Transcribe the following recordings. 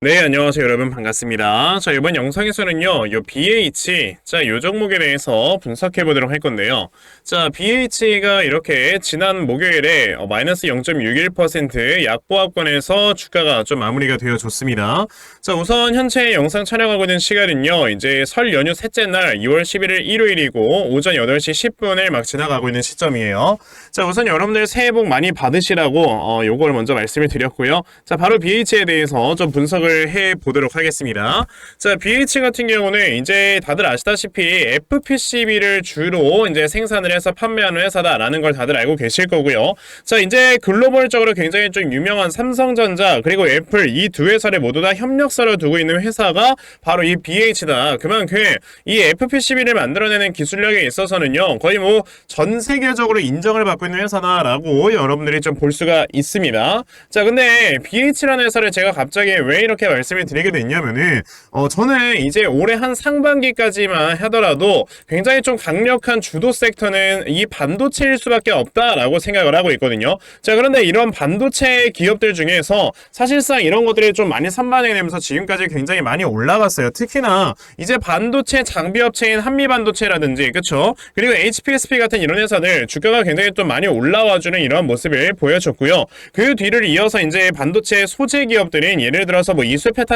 네, 안녕하세요 여러분, 반갑습니다. 자, 이번 영상에서는요 요 BH, 요 종목에 대해서 분석해 보도록 할 건데요. 자, BH가 이렇게 지난 목요일에 마이너스 0.61% 약보합권에서 주가가 좀 마무리가 되어졌습니다. 자, 우선 현재 영상 촬영하고 있는 시간은요 이제 설 연휴 셋째 날 2월 11일 일요일이고 오전 8시 10분을 막 지나가고 있는 시점이에요. 자, 우선 여러분들 새해 복 많이 받으시라고 요걸 먼저 말씀을 드렸고요. 자, 바로 BH에 대해서 좀 분석을 해 보도록 하겠습니다. 자, BH 같은 경우는 이제 다들 아시다시피 FPCB를 주로 이제 생산을 해서 판매하는 회사다라는 걸 다들 알고 계실 거고요. 자, 이제 글로벌적으로 굉장히 좀 유명한 삼성전자 그리고 애플 이 두 회사를 모두 다 협력사로 두고 있는 회사가 바로 이 BH다. 그만큼 이 FPCB를 만들어내는 기술력에 있어서는요 거의 뭐 전 세계적으로 인정을 받고 있는 회사다라고 여러분들이 좀 볼 수가 있습니다. 자, 근데 BH라는 회사를 제가 갑자기 왜 이렇게 말씀을 드리게 됐냐면은 저는 이제 올해 한 상반기까지만 하더라도 굉장히 좀 강력한 주도 섹터는 이 반도체일 수밖에 없다라고 생각을 하고 있거든요. 자, 그런데 이런 반도체 기업들 중에서 사실상 이런 것들이 좀 많이 선반영이 되면서 지금까지 굉장히 많이 올라갔어요. 특히나 이제 반도체 장비 업체인 한미반도체라든지 그쵸? 그리고 HPSP 같은 이런 회사들 주가가 굉장히 좀 많이 올라와주는 이런 모습을 보여줬고요. 그 뒤를 이어서 이제 반도체 소재 기업들인 예를 들어서 뭐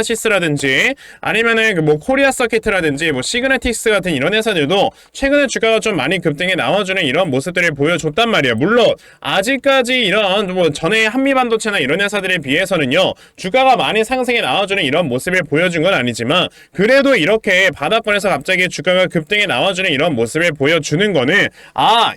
이수페타시스라든지 아니면은 뭐 코리아 서킷이라든지 뭐 시그네틱스 같은 이런 회사들도 최근에 주가가 좀 많이 급등해 나와주는 이런 모습들을 보여줬단 말이에요. 물론 아직까지 이런 뭐 전에 한미반도체나 이런 회사들에 비해서는요 주가가 많이 상승해 나와주는 이런 모습을 보여준 건 아니지만 그래도 이렇게 바닥권에서 갑자기 주가가 급등해 나와주는 이런 모습을 보여주는 거는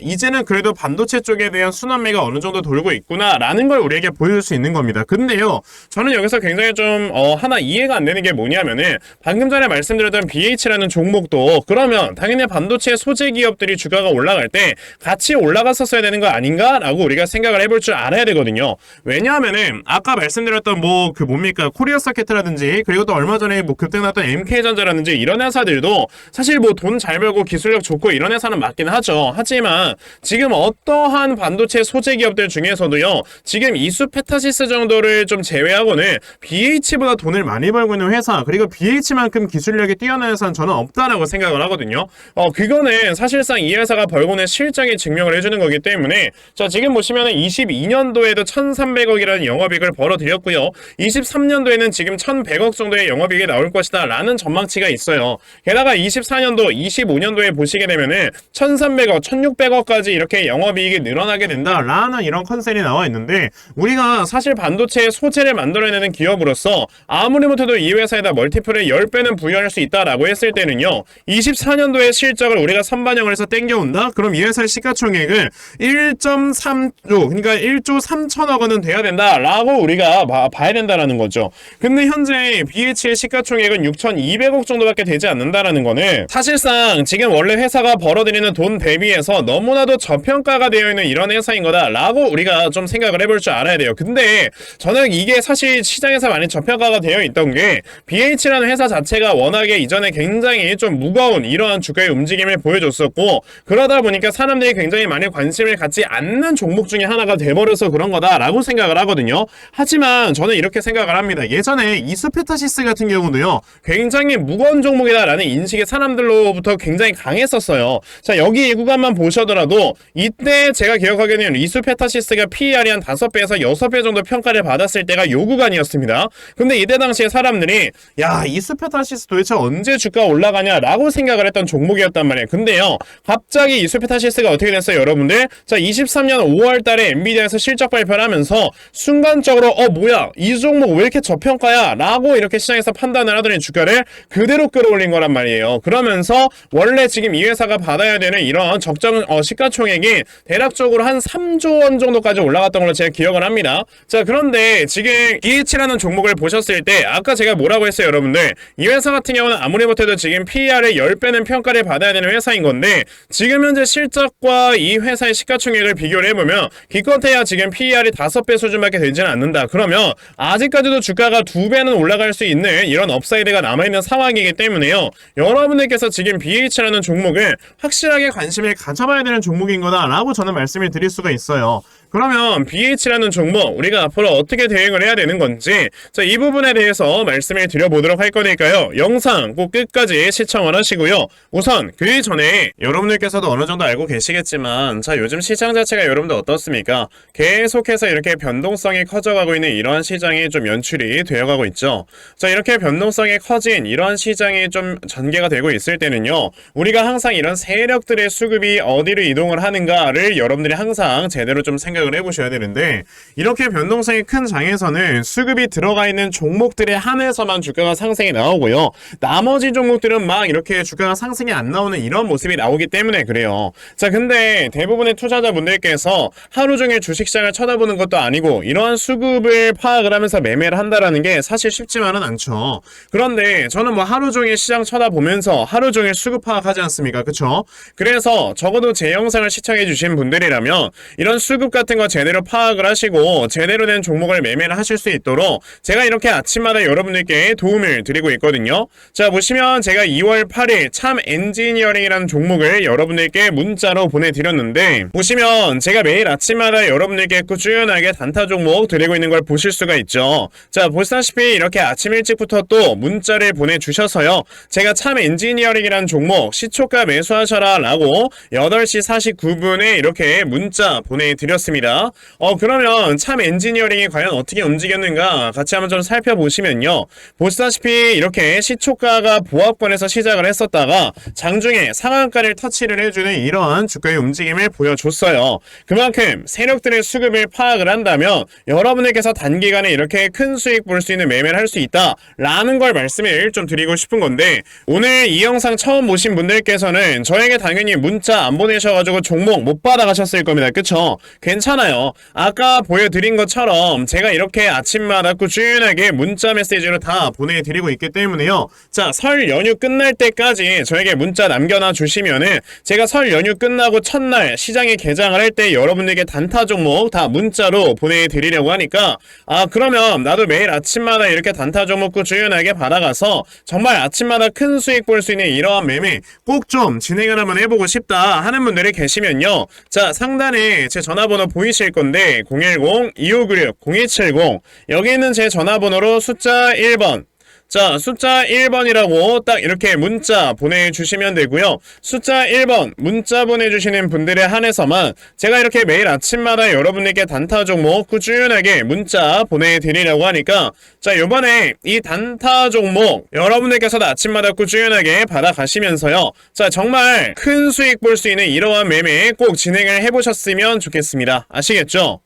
이제는 그래도 반도체 쪽에 대한 순환매가 어느 정도 돌고 있구나 라는 걸 우리에게 보여줄 수 있는 겁니다. 근데요 저는 여기서 굉장히 좀 하나 이해가 안 되는 게 뭐냐면은 방금 전에 말씀드렸던 BH라는 종목도 그러면 당연히 반도체 소재 기업들이 주가가 올라갈 때 같이 올라갔었어야 되는 거 아닌가? 라고 우리가 생각을 해볼 줄 알아야 되거든요. 왜냐하면은 아까 말씀드렸던 뭐 뭡니까 코리아 서킷이라든지 그리고 또 얼마 전에 뭐 급등 났던 MK전자라든지 이런 회사들도 사실 뭐 돈 잘 벌고 기술력 좋고 이런 회사는 맞긴 하죠. 하지만 지금 어떠한 반도체 소재 기업들 중에서도요 지금 이수페타시스 정도를 좀 제외하고는 BH보다 돈을 많이 벌고 있는 회사 그리고 BH만큼 기술력이 뛰어난 회사는 저는 없다라고 생각을 하거든요. 그거는 사실상 이 회사가 벌고 있는 실적이 증명을 해주는 거기 때문에 자 지금 보시면은 22년도에도 1,300억이라는 영업이익을 벌어들였고요. 23년도에는 지금 1,100억 정도의 영업이익이 나올 것이다 라는 전망치가 있어요. 게다가 24년도, 25년도에 보시게 되면은 1,300억, 1,600억까지 이렇게 영업이익이 늘어나게 된다 라는 이런 컨셉이 나와 있는데 우리가 사실 반도체 소재를 만들어내는 기업으로서 아무리 못해도 이 회사에다 멀티플을 10배는 부여할 수 있다라고 했을 때는요 24년도의 실적을 우리가 선반영을 해서 땡겨온다? 그럼 이 회사의 시가총액을 1.3조 그러니까 1조 3천억 원은 돼야 된다라고 우리가 봐야 된다라는 거죠. 근데 현재 BH의 시가총액은 6,200억 정도밖에 되지 않는다라는 거는 사실상 지금 원래 회사가 벌어들이는 돈 대비해서 너무나도 저평가가 되어 있는 이런 회사인 거다라고 우리가 좀 생각을 해볼 줄 알아야 돼요. 근데 저는 이게 사실 시장에서 많이 저평가가 되어 있던 게 BH라는 회사 자체가 워낙에 이전에 굉장히 좀 무거운 이러한 주가의 움직임을 보여줬었고 그러다 보니까 사람들이 굉장히 많이 관심을 갖지 않는 종목 중에 하나가 돼버려서 그런 거다라고 생각을 하거든요. 하지만 저는 이렇게 생각을 합니다. 예전에 이수페타시스 같은 경우도요 굉장히 무거운 종목이다라는 인식이 사람들로부터 굉장히 강했었어요. 자, 여기 이 구간만 보셔더라도 이때 제가 기억하기에는 이수페타시스가 PER이 한 5배에서 6배 정도 평가를 받았을 때가 요 구간이었습니다. 근데 이때 당시에 사람들이 야 이수페타시스 도대체 언제 주가 올라가냐라고 생각을 했던 종목이었단 말이에요. 근데요 갑자기 이수페타시스가 어떻게 됐어요 여러분들? 자 23년 5월 달에 엔비디아에서 실적 발표를 하면서 순간적으로 뭐야 이 종목 왜 이렇게 저평가야? 라고 이렇게 시장에서 판단을 하더니 주가를 그대로 끌어올린 거란 말이에요. 그러면서 원래 지금 이 회사가 받아야 되는 이런 적정 시가총액이 대략적으로 한 3조 원 정도까지 올라갔던 걸로 제가 기억을 합니다. 자, 그런데 지금 BH라는 종목을 보셨을 때 아까 제가 뭐라고 했어요 여러분들? 이 회사 같은 경우는 아무리 못해도 지금 PER의 10배는 평가를 받아야 되는 회사인 건데 지금 현재 실적과 이 회사의 시가총액을 비교를 해보면 기껏해야 지금 PER이 5배 수준밖에 되지는 않는다. 그러면 아직까지도 주가가 2배는 올라갈 수 있는 이런 업사이드가 남아있는 상황이기 때문에요 여러분들께서 지금 BH라는 종목을 확실하게 관심을 가져봐야 되는 종목인 거다 라고 저는 말씀을 드릴 수가 있어요. 그러면 BH라는 종목 우리가 앞으로 어떻게 대응을 해야 되는 건지 자, 이 부분에 대해서 말씀을 드려보도록 할 거니까요. 영상 꼭 끝까지 시청을 하시고요. 우선 그 전에 여러분들께서도 어느 정도 알고 계시겠지만 자, 요즘 시장 자체가 여러분들 어떻습니까? 계속해서 이렇게 변동성이 커져가고 있는 이러한 시장이 좀 연출이 되어가고 있죠. 자, 이렇게 변동성이 커진 이러한 시장이 좀 전개가 되고 있을 때는요, 우리가 항상 이런 세력들의 수급이 어디로 이동을 하는가를 여러분들이 항상 제대로 좀 생각을 해보셔야 되는데, 이렇게 변동성이 큰 장에서는 수급이 들어가 있는 종목들에 한해서만 주가가 상승이 나오고요, 나머지 종목들은 막 이렇게 주가가 상승이 안 나오는 이런 모습이 나오기 때문에 그래요. 자, 근데 대부분의 투자자분들께서 하루 종일 주식시장을 쳐다보는 것도 아니고 이러한 수급을 파악을 하면서 매매를 한다라는 게 사실 쉽지만은 않죠. 그런데 저는 뭐 하루 종일 시장 쳐다보면서 하루 종일 수급 파악하지 않습니까? 그쵸? 그래서 적어도 제 영상을 시청해 주신 분들이라면 이런 수급 같은 거 제대로 파악을 하시고 제대로 된 종목을 매매를 하실 수 있도록 제가 이렇게 아침마다 여러분들께 도움을 드리고 있거든요. 자, 보시면 제가 2월 8일 참 엔지니어링이라는 종목을 여러분들께 문자로 보내드렸는데, 보시면 제가 매일 아침마다 여러분들께 꾸준하게 단타 종목 드리고 있는 걸 보실 수가 있죠. 자, 보시다시피 이렇게 아침 일찍부터 또 문자를 보내주셔서요, 제가 참 엔지니어링이라는 종목 시초가 매수하셔라 라고 8시 49분에 이렇게 문자 보내드렸습니다. 그러면 참 엔지니어링이 과연 어떻게 움직였는가 같이 한번 좀 살펴보시면요, 보시다시피 이렇게 시초가가 보합권에서 시작을 했었다가 장중에 상한가를 터치를 해주는 이러한 주가의 움직임을 보여줬어요. 그만큼 세력들의 수급을 파악을 한다면 여러분들께서 단기간에 이렇게 큰 수익 볼 수 있는 매매를 할 수 있다 라는 걸 말씀을 좀 드리고 싶은 건데, 오늘 이 영상 처음 보신 분들께서는 저에게 당연히 문자 안 보내셔가지고 종목 못 받아가셨을 겁니다. 그쵸? 괜찮아요. 아까 보여드린 것처럼 제가 이렇게 아침마다 꾸준하게 문자 메시지로 다 보내드리고 있기 때문에요. 자, 설 연휴 끝날 때까지 저에게 문자 남겨놔 주시면은 제가 설 연휴 끝나고 첫날 시장에 개장을 할 때 여러분들에게 단타 종목 다 문자로 보내드리려고 하니까, 그러면 나도 매일 아침마다 이렇게 단타 종목 꾸준하게 받아가서 정말 아침마다 큰 수익 볼 수 있는 이러한 매매 꼭 좀 진행을 한번 해보고 싶다 하는 분들이 계시면요, 자, 상단에 제 전화번호 보이실 건데 010-2596-0270 여기 있는 제 전화번호로 숫자 1번, 자, 숫자 1번이라고 딱 이렇게 문자 보내주시면 되고요. 숫자 1번 문자 보내주시는 분들에 한해서만 제가 이렇게 매일 아침마다 여러분에게 단타 종목 꾸준하게 문자 보내드리려고 하니까, 자, 요번에 이 단타 종목 여러분들께서도 아침마다 꾸준하게 받아가시면서요, 자, 정말 큰 수익 볼 수 있는 이러한 매매 꼭 진행을 해보셨으면 좋겠습니다. 아시겠죠?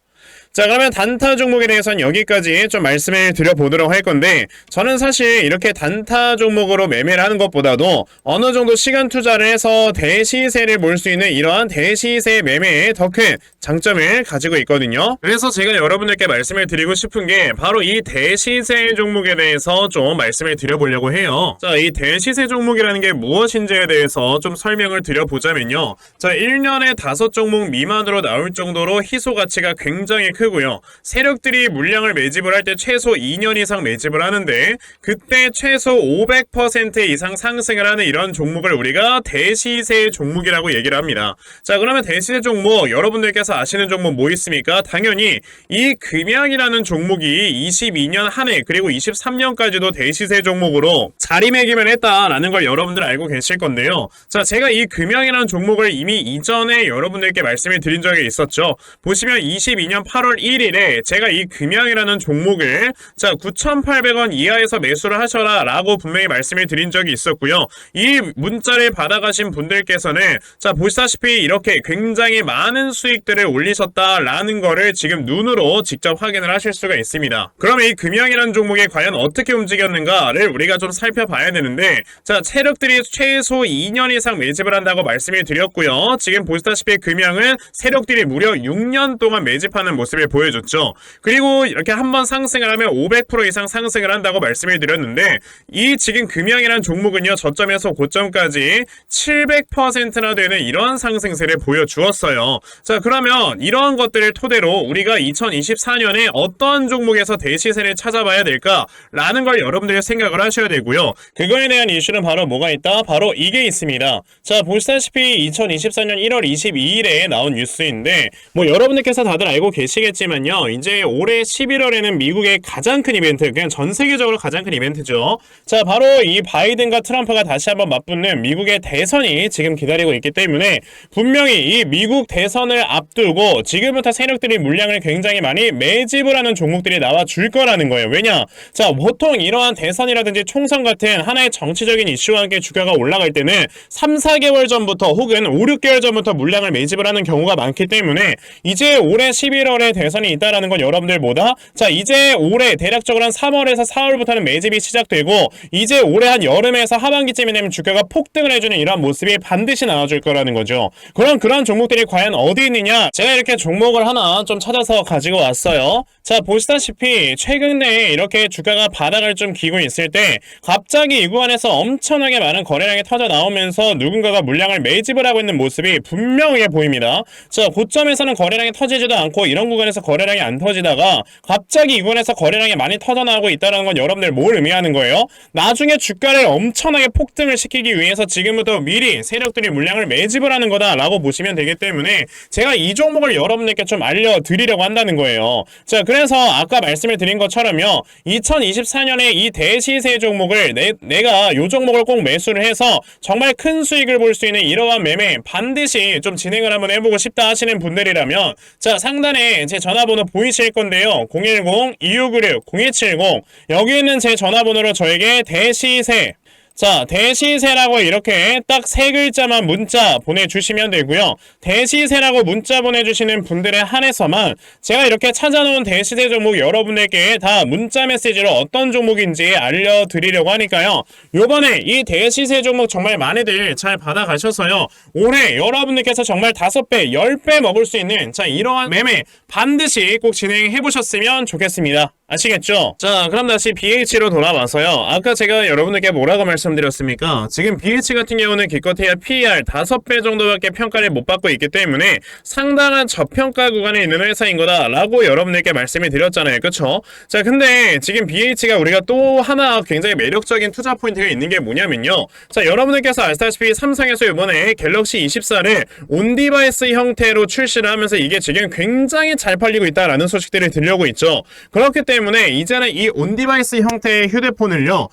자, 그러면 단타 종목에 대해서는 여기까지 좀 말씀을 드려보도록 할 건데, 저는 사실 이렇게 단타 종목으로 매매를 하는 것보다도 어느 정도 시간 투자를 해서 대시세를 볼 수 있는 이러한 대시세 매매에 더 큰 장점을 가지고 있거든요. 그래서 제가 여러분들께 말씀을 드리고 싶은 게 바로 이 대시세 종목에 대해서 좀 말씀을 드려보려고 해요. 자, 이 대시세 종목이라는 게 무엇인지에 대해서 좀 설명을 드려보자면요, 자, 1년에 5종목 미만으로 나올 정도로 희소 가치가 굉장히 크고요, 세력들이 물량을 매집을 할 때 최소 2년 이상 매집을 하는데 그때 최소 500% 이상 상승을 하는 이런 종목을 우리가 대시세 종목이라고 얘기를 합니다. 자, 그러면 대시세 종목 여러분들께서 아시는 종목 뭐 있습니까? 당연히 이 금양이라는 종목이 22년 한 해 그리고 23년까지도 대시세 종목으로 자리매김을 했다라는 걸 여러분들 알고 계실 건데요. 자, 제가 이 금양이라는 종목을 이미 이전에 여러분들께 말씀을 드린 적이 있었죠. 보시면 22년 8월 1일에 제가 이 금양이라는 종목을 자 9,800원 이하에서 매수를 하셔라 라고 분명히 말씀을 드린 적이 있었고요. 이 문자를 받아가신 분들께서는 자 보시다시피 이렇게 굉장히 많은 수익들을 올리셨다라는 거를 지금 눈으로 직접 확인을 하실 수가 있습니다. 그러면 이 금양이라는 종목이 과연 어떻게 움직였는가를 우리가 좀 살펴봐야 되는데, 자, 세력들이 최소 2년 이상 매집을 한다고 말씀을 드렸고요. 지금 보시다시피 금양은 세력들이 무려 6년 동안 매집하는 모습을 모습을 보여줬죠. 그리고 이렇게 한번 상승을 하면 500% 이상 상승을 한다고 말씀을 드렸는데 이 지금 금양이라는 종목은요 저점에서 고점까지 700%나 되는 이런 상승세를 보여주었어요. 자, 그러면 이러한 것들을 토대로 우리가 2024년에 어떤 종목에서 대시세를 찾아봐야 될까라는 걸 여러분들이 생각을 하셔야 되고요. 그거에 대한 이슈는 바로 뭐가 있다? 바로 이게 있습니다. 자, 보시다시피 2024년 1월 22일에 나온 뉴스인데 뭐 여러분들께서 다들 알고 계시겠지만요. 이제 올해 11월에는 미국의 가장 큰 이벤트, 그냥 전 세계적으로 가장 큰 이벤트죠. 자, 바로 이 바이든과 트럼프가 다시 한번 맞붙는 미국의 대선이 지금 기다리고 있기 때문에 분명히 이 미국 대선을 앞두고 지금부터 세력들이 물량을 굉장히 많이 매집을 하는 종목들이 나와줄 거라는 거예요. 왜냐? 자, 보통 이러한 대선이라든지 총선 같은 하나의 정치적인 이슈와 함께 주가가 올라갈 때는 3, 4개월 전부터 혹은 5, 6개월 전부터 물량을 매집을 하는 경우가 많기 때문에 이제 올해 11월에 대선이 있다라는 건 여러분들 뭐다? 자, 이제 올해 대략적으로 한 3월에서 4월부터는 매집이 시작되고 이제 올해 한 여름에서 하반기쯤이 되면 주가가 폭등을 해주는 이러한 모습이 반드시 나와줄 거라는 거죠. 그럼 그런 종목들이 과연 어디 있느냐? 제가 이렇게 종목을 하나 좀 찾아서 가지고 왔어요. 자, 보시다시피 최근에 이렇게 주가가 바닥을 좀 기고 있을 때 갑자기 이 구간에서 엄청나게 많은 거래량이 터져 나오면서 누군가가 물량을 매집을 하고 있는 모습이 분명하게 보입니다. 자, 고점에서는 거래량이 터지지도 않고 이런 구간에서 거래량이 안 터지다가 갑자기 이 구간에서 거래량이 많이 터져 나오고 있다는 건 여러분들 뭘 의미하는 거예요? 나중에 주가를 엄청나게 폭등을 시키기 위해서 지금부터 미리 세력들이 물량을 매집을 하는 거다라고 보시면 되기 때문에 제가 이 종목을 여러분들께 좀 알려드리려고 한다는 거예요. 자, 그래서 아까 말씀을 드린 것처럼요. 2024년에 이 대시세 종목을 내가 이 종목을 꼭 매수를 해서 정말 큰 수익을 볼 수 있는 이러한 매매 반드시 좀 진행을 한번 해보고 싶다 하시는 분들이라면 자, 상단에 제 전화번호 보이실 건데요. 010-2696-0270 여기 있는 제 전화번호로 저에게 대시세 자, 대시세라고 이렇게 딱 세 글자만 문자 보내주시면 되고요. 대시세라고 문자 보내주시는 분들에 한해서만 제가 이렇게 찾아놓은 대시세 종목 여러분들께 다 문자 메시지로 어떤 종목인지 알려드리려고 하니까요. 요번에 이 대시세 종목 정말 많이들 잘 받아가셔서요. 올해 여러분들께서 정말 5배, 10배 먹을 수 있는 자, 이러한 매매 반드시 꼭 진행해보셨으면 좋겠습니다. 아시겠죠? 자, 그럼 다시 BH로 돌아와서요. 아까 제가 여러분들께 뭐라고 말씀드렸습니까? 지금 BH 같은 경우는 기껏해야 PER 5배 정도밖에 평가를 못 받고 있기 때문에 상당한 저평가 구간에 있는 회사인 거다 라고 여러분들께 말씀을 드렸잖아요. 그쵸? 자, 근데 지금 BH가 우리가 또 하나 굉장히 매력적인 투자 포인트가 있는 게 뭐냐면요. 자, 여러분들께서 아시다시피 삼성에서 이번에 갤럭시 24를 온디바이스 형태로 출시를 하면서 이게 지금 굉장히 잘 팔리고 있다라는 소식들이 들려오고 있죠. 그렇기 때문에 이제는 이 온디바이스 형태의 휴대폰을요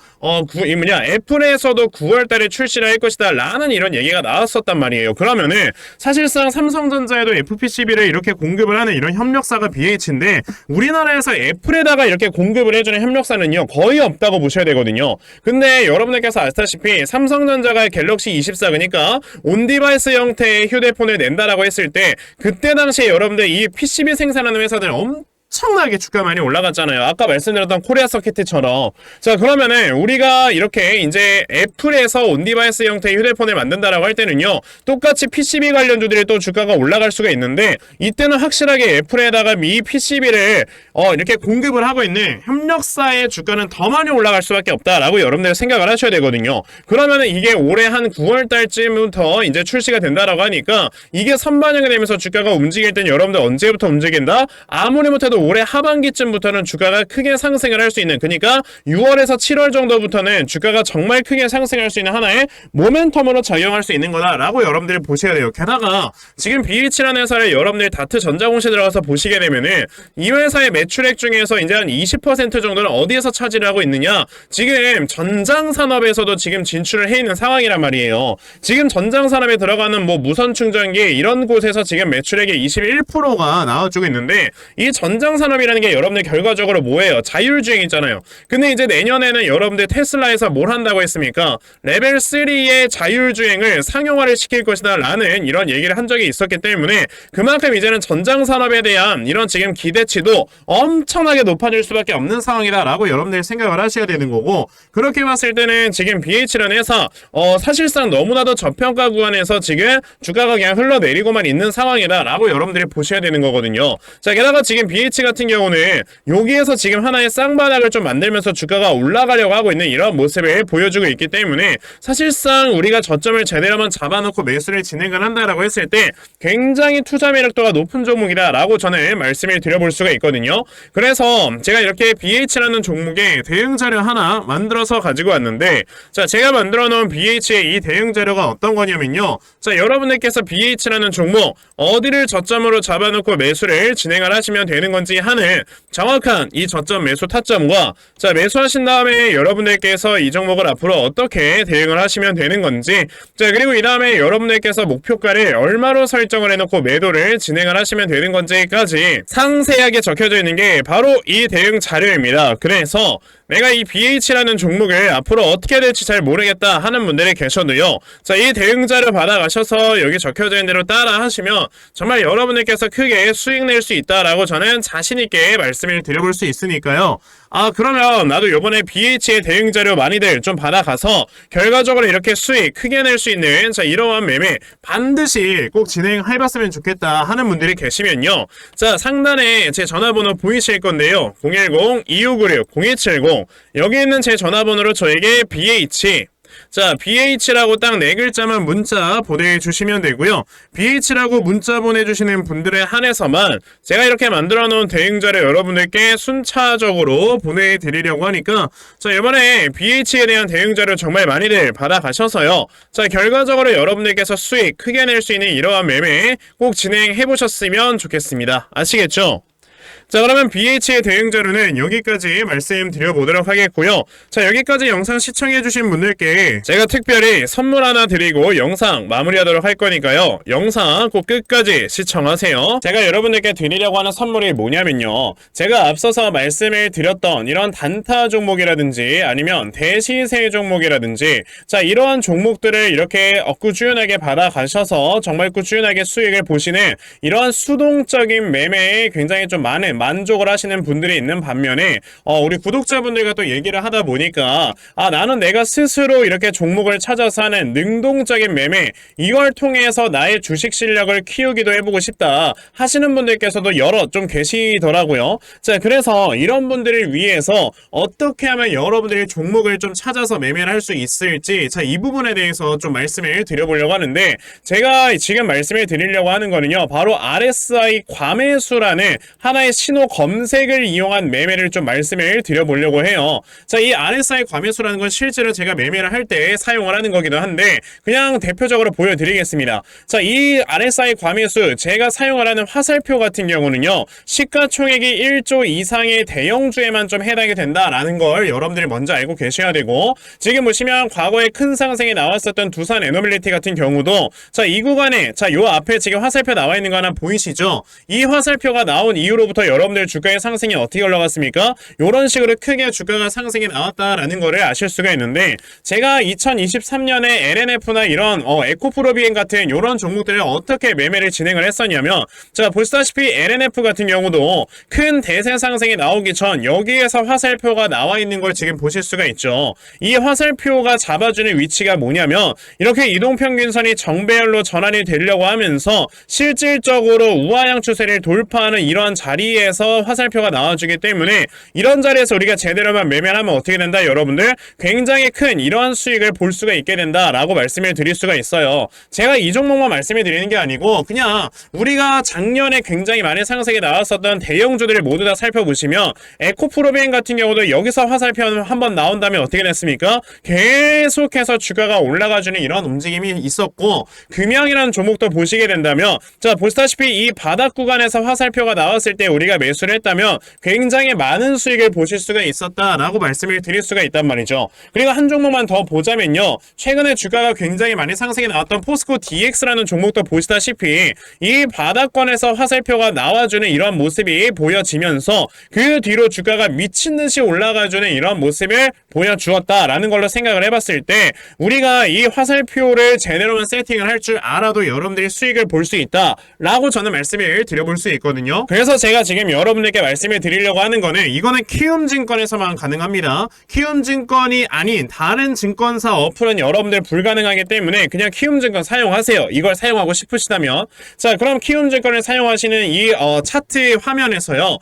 애플에서도 9월달에 출시를 할 것이다 라는 이런 얘기가 나왔었단 말이에요. 그러면은 사실상 삼성전자에도 FPCB를 이렇게 공급을 하는 이런 협력사가 BH인데 우리나라에서 애플에다가 이렇게 공급을 해주는 협력사는요 거의 없다고 보셔야 되거든요. 근데 여러분들께서 아시다시피 삼성전자가 갤럭시 24 그러니까 온디바이스 형태의 휴대폰을 낸다라고 했을 때 그때 당시에 여러분들 이 PCB 생산하는 회사들 엄청나게 주가 많이 올라갔잖아요. 아까 말씀드렸던 코리아 서키트처럼. 자, 그러면은 우리가 이렇게 이제 애플에서 온디바이스 형태의 휴대폰을 만든다라고 할 때는요 똑같이 PCB 관련주들이 또 주가가 올라갈 수가 있는데 이때는 확실하게 애플에다가 미 PCB를 이렇게 공급을 하고 있는 협력사의 주가는 더 많이 올라갈 수밖에 없다라고 여러분들 생각을 하셔야 되거든요. 그러면은 이게 올해 한 9월 달쯤부터 이제 출시가 된다라고 하니까 이게 선반영이 되면서 주가가 움직일 땐 여러분들 언제부터 움직인다? 아무리 못해도 올해 하반기쯤부터는 주가가 크게 상승을 할 수 있는 그러니까 6월에서 7월 정도부터는 주가가 정말 크게 상승할 수 있는 하나의 모멘텀으로 작용할 수 있는 거다라고 여러분들이 보셔야 돼요. 게다가 지금 BH라는 회사를 여러분들이 다트 전자공시에 들어가서 보시게 되면은 이 회사의 매출액 중에서 이제 한 20% 정도는 어디에서 차지를 하고 있느냐? 지금 전장산업에서도 지금 진출을 해 있는 상황이란 말이에요. 지금 전장산업에 들어가는 뭐 무선 충전기 이런 곳에서 지금 매출액의 21%가 나와주고 있는데 이 전장산업 산업이라는 게 여러분들 결과적으로 뭐예요? 자율주행이잖아요. 근데 이제 내년에는 여러분들 테슬라에서 뭘 한다고 했습니까? 레벨 3의 자율주행을 상용화를 시킬 것이다 라는 이런 얘기를 한 적이 있었기 때문에 그만큼 이제는 전장 산업에 대한 이런 지금 기대치도 엄청나게 높아질 수밖에 없는 상황이다 라고 여러분들이 생각을 하셔야 되는 거고, 그렇게 봤을 때는 지금 BH라는 회사 사실상 너무나도 저평가 구간에서 지금 주가가 그냥 흘러내리고만 있는 상황이다 라고 여러분들이 보셔야 되는 거거든요. 자, 게다가 지금 BH 같은 경우는 여기에서 지금 하나의 쌍바닥을 좀 만들면서 주가가 올라가려고 하고 있는 이런 모습을 보여주고 있기 때문에 사실상 우리가 저점을 제대로 한번 잡아놓고 매수를 진행을 한다라고 했을 때 굉장히 투자 매력도가 높은 종목이다 라고 저는 말씀을 드려볼 수가 있거든요. 그래서 제가 이렇게 BH라는 종목의 대응 자료 하나 만들어서 가지고 왔는데, 자, 제가 만들어 놓은 BH의 이 대응 자료가 어떤 거냐면요, 자, 여러분들께서 BH라는 종목 어디를 저점으로 잡아놓고 매수를 진행을 하시면 되는 건지 하는 정확한 이 저점 매수 타점과, 자, 매수하신 다음에 여러분들께서 이 종목을 앞으로 어떻게 대응을 하시면 되는 건지, 자, 그리고 이 다음에 여러분들께서 목표가를 얼마로 설정을 해놓고 매도를 진행을 하시면 되는 건지까지 상세하게 적혀져 있는 게 바로 이 대응 자료입니다. 그래서 내가 이 BH라는 종목을 앞으로 어떻게 될지 잘 모르겠다 하는 분들이 계셔도요, 자, 이 대응 자료 받아가셔서 여기 적혀져 있는 대로 따라 하시면 정말 여러분들께서 크게 수익 낼 수 있다라고 저는 자신있게 말씀을 드려볼 수 있으니까요. 아, 그러면 나도 요번에 BH의 대응 자료 많이들 좀 받아가서 결과적으로 이렇게 수익 크게 낼 수 있는, 자, 이러한 매매 반드시 꼭 진행해봤으면 좋겠다 하는 분들이 계시면요, 자, 상단에 제 전화번호 보이실 건데요, 010-2596-0270 여기 있는 제 전화번호로 저에게 BH, 자, BH라고 딱 4글자만 문자 보내주시면 되고요. BH라고 문자 보내주시는 분들에 한해서만 제가 이렇게 만들어 놓은 대응자료 여러분들께 순차적으로 보내드리려고 하니까, 자, 이번에 BH에 대한 대응자료 정말 많이들 받아가셔서요, 자, 결과적으로 여러분들께서 수익 크게 낼 수 있는 이러한 매매 꼭 진행해보셨으면 좋겠습니다. 아시겠죠? 자, 그러면 BH의 대응 자료는 여기까지 말씀드려보도록 하겠고요. 자, 여기까지 영상 시청해주신 분들께 제가 특별히 선물 하나 드리고 영상 마무리하도록 할 거니까요, 영상 꼭 끝까지 시청하세요. 제가 여러분들께 드리려고 하는 선물이 뭐냐면요, 제가 앞서서 말씀을 드렸던 이런 단타 종목이라든지 아니면 대시세 종목이라든지, 자, 이러한 종목들을 이렇게 꾸준하게 받아가셔서 정말 꾸준하게 수익을 보시는 이러한 수동적인 매매에 굉장히 좀 많은 만족을 하시는 분들이 있는 반면에 우리 구독자분들과 또 얘기를 하다 보니까, 아, 나는 내가 스스로 이렇게 종목을 찾아서 하는 능동적인 매매, 이걸 통해서 나의 주식 실력을 키우기도 해보고 싶다 하시는 분들께서도 여러 좀 계시더라고요. 자, 그래서 이런 분들을 위해서 어떻게 하면 여러분들이 종목을 좀 찾아서 매매를 할 수 있을지, 자, 이 부분에 대해서 좀 말씀을 드려보려고 하는데, 제가 지금 말씀을 드리려고 하는 거는요, 바로 RSI 과매수라는 하나의 신호 검색을 이용한 매매를 좀 말씀을 드려보려고 해요. 자, 이 RSI 과매수라는 건 실제로 제가 매매를 할 때 사용을 하는 거기도 한데 그냥 대표적으로 보여드리겠습니다. 자, 이 RSI 과매수 제가 사용을 하는 화살표 같은 경우는요, 시가총액이 1조 이상의 대형주에만 좀 해당이 된다라는 걸 여러분들이 먼저 알고 계셔야 되고, 지금 보시면 과거에 큰 상승이 나왔었던 두산 에너빌리티 같은 경우도, 자, 이 구간에, 자, 요 앞에 지금 화살표 나와 있는 거 하나 보이시죠? 이 화살표가 나온 이후로부터 여러분들 주가의 상승이 어떻게 올라갔습니까? 이런 식으로 크게 주가가 상승이 나왔다라는 거를 아실 수가 있는데, 제가 2023년에 LNF나 이런 에코프로비엔 같은 이런 종목들을 어떻게 매매를 진행을 했었냐면, 자, 보시다시피 LNF 같은 경우도 큰 대세 상승이 나오기 전 여기에서 화살표가 나와 있는 걸 지금 보실 수가 있죠. 이 화살표가 잡아주는 위치가 뭐냐면, 이렇게 이동평균선이 정배열로 전환이 되려고 하면서 실질적으로 우하향 추세를 돌파하는 이러한 자리에서 화살표가 나와주기 때문에, 이런 자리에서 우리가 제대로만 매매를 하면 어떻게 된다? 여러분들 굉장히 큰 이러한 수익을 볼 수가 있게 된다라고 말씀을 드릴 수가 있어요. 제가 이 종목만 말씀을 드리는 게 아니고 그냥 우리가 작년에 굉장히 많은 상승이 나왔었던 대형주들을 모두 다 살펴보시면, 에코프로비엔 같은 경우도 여기서 화살표 한번 나온 다음에 어떻게 됐습니까? 계속해서 주가가 올라가주는 이런 움직임이 있었고, 금양이라는 종목도 보시게 된다면, 자, 보시다시피 이 바닥 구간에서 화살표가 나왔을 때 우리가 우리가 매수를 했다면 굉장히 많은 수익을 보실 수가 있었다라고 말씀을 드릴 수가 있단 말이죠. 그리고 한 종목만 더 보자면요. 최근에 주가가 굉장히 많이 상승이 나왔던 포스코 DX라는 종목도 보시다시피 이 바닥권에서 화살표가 나와주는 이런 모습이 보여지면서 그 뒤로 주가가 미친듯이 올라가주는 이런 모습을 보여주었다라는 걸로 생각을 해봤을 때 우리가 이 화살표를 제대로만 세팅을 할 줄 알아도 여러분들이 수익을 볼 수 있다라고 저는 말씀을 드려볼 수 있거든요. 그래서 제가 지금 여러분들께 말씀을 드리려고 하는 거는 이거는 키움증권에서만 가능합니다. 키움증권이 아닌 다른 증권사 어플은 여러분들 불가능하기 때문에 그냥 키움증권 사용하세요. 이걸 사용하고 싶으시다면. 자, 그럼 키움증권을 사용하시는 이 차트 화면에서요.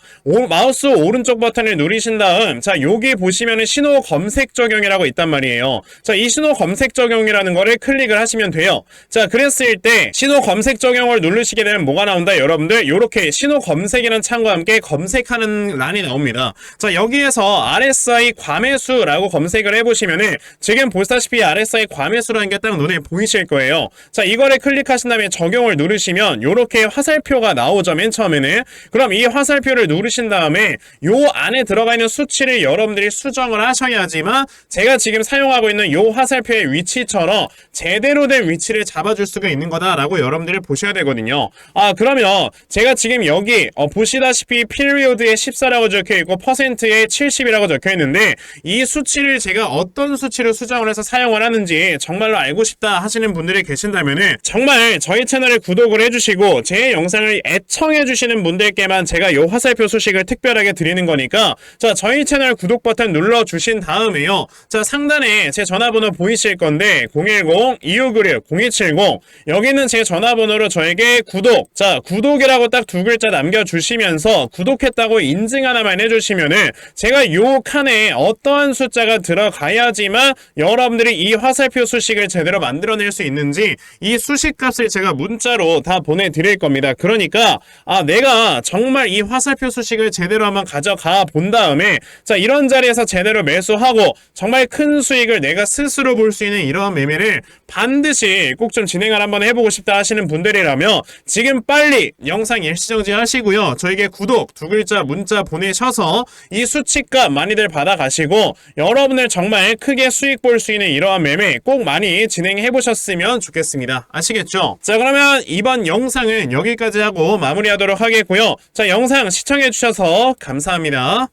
마우스 오른쪽 버튼을 누르신 다음 자, 여기 보시면은 신호 검색 적용이라고 있단 말이에요. 자, 이 신호 검색 적용이라는 거를 클릭을 하시면 돼요. 자, 그랬을 때 신호 검색 적용을 누르시게 되면 뭐가 나온다? 여러분들 이렇게 신호 검색이라는 창과 함께 검색하는 란이 나옵니다. 자, 여기에서 RSI 과매수라고 검색을 해보시면은 지금 보시다시피 RSI 과매수라는 게 딱 눈에 보이실 거예요. 자, 이거를 클릭하신 다음에 적용을 누르시면 이렇게 화살표가 나오죠. 맨 처음에는. 그럼 이 화살표를 누르신 다음에 요 안에 들어가 있는 수치를 여러분들이 수정을 하셔야지만 제가 지금 사용하고 있는 요 화살표의 위치처럼 제대로 된 위치를 잡아줄 수가 있는 거다라고 여러분들이 보셔야 되거든요. 그러면 제가 지금 여기 보시다시피 피리오드에 14라고 적혀있고 퍼센트에 70이라고 적혀있는데 이 수치를 제가 어떤 수치로 수정을 해서 사용을 하는지 정말로 알고 싶다 하시는 분들이 계신다면은 정말 저희 채널에 구독을 해주시고 제 영상을 애청해주시는 분들께만 제가 요 화살표 소식을 특별하게 드리는 거니까 자, 저희 채널 구독 버튼 눌러주신 다음에요. 자, 상단에 제 전화번호 보이실 건데 010-2596-0270 여기는 제 전화번호로 저에게 구독, 자, 구독이라고 딱 두 글자 남겨주시면서 구독했다고 인증 하나만 해주시면은 제가 요 칸에 어떠한 숫자가 들어가야지만 여러분들이 이 화살표 수식을 제대로 만들어낼 수 있는지 이 수식값을 제가 문자로 다 보내드릴 겁니다. 그러니까 내가 정말 이 화살표 수식을 제대로 한번 가져가 본 다음에 자, 이런 자리에서 제대로 매수하고 정말 큰 수익을 내가 스스로 볼 수 있는 이러한 매매를 반드시 꼭 좀 진행을 한번 해보고 싶다 하시는 분들이라면 지금 빨리 영상 일시정지 하시고요. 저에게 구독 두 글자 문자 보내셔서 이 수치값 많이들 받아가시고 여러분들 정말 크게 수익 볼 수 있는 이러한 매매 꼭 많이 진행해 보셨으면 좋겠습니다. 아시겠죠? 자, 그러면 이번 영상은 여기까지 하고 마무리하도록 하겠고요. 자, 영상 시청해 주셔서 감사합니다.